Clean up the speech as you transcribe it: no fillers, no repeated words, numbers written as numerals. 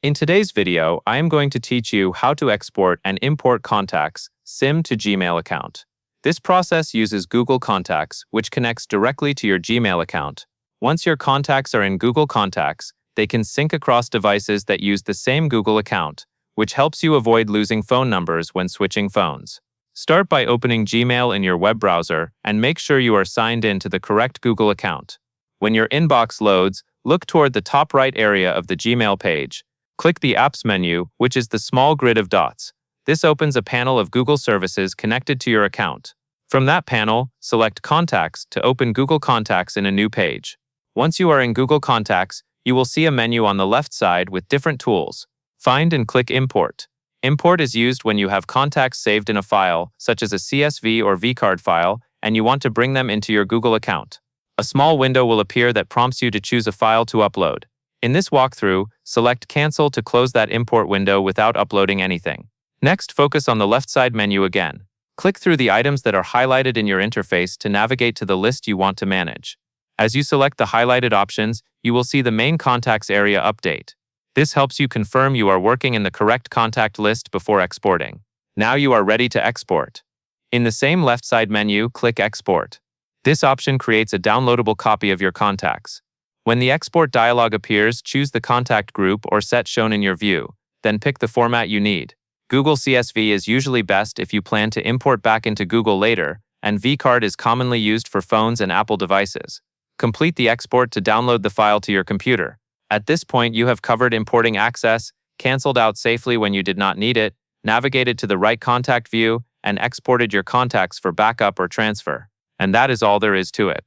In today's video, I am going to teach you how to export and import contacts SIM to Gmail account. This process uses Google Contacts, which connects directly to your Gmail account. Once your contacts are in Google Contacts, they can sync across devices that use the same Google account, which helps you avoid losing phone numbers when switching phones. Start by opening Gmail in your web browser and make sure you are signed in to the correct Google account. When your inbox loads, look toward the top right area of the Gmail page. Click the Apps menu, which is the small grid of dots. This opens a panel of Google services connected to your account. From that panel, select Contacts to open Google Contacts in a new page. Once you are in Google Contacts, you will see a menu on the left side with different tools. Find and click Import. Import is used when you have contacts saved in a file, such as a CSV or vCard file, and you want to bring them into your Google account. A small window will appear that prompts you to choose a file to upload. In this walkthrough, select Cancel to close that import window without uploading anything. Next, focus on the left side menu again. Click through the items that are highlighted in your interface to navigate to the list you want to manage. As you select the highlighted options, you will see the main contacts area update. This helps you confirm you are working in the correct contact list before exporting. Now you are ready to export. In the same left side menu, click Export. This option creates a downloadable copy of your contacts. When the export dialog appears, choose the contact group or set shown in your view, then pick the format you need. Google CSV is usually best if you plan to import back into Google later, and vCard is commonly used for phones and Apple devices. Complete the export to download the file to your computer. At this point, you have covered importing access, canceled out safely when you did not need it, navigated to the right contact view, and exported your contacts for backup or transfer. And that is all there is to it.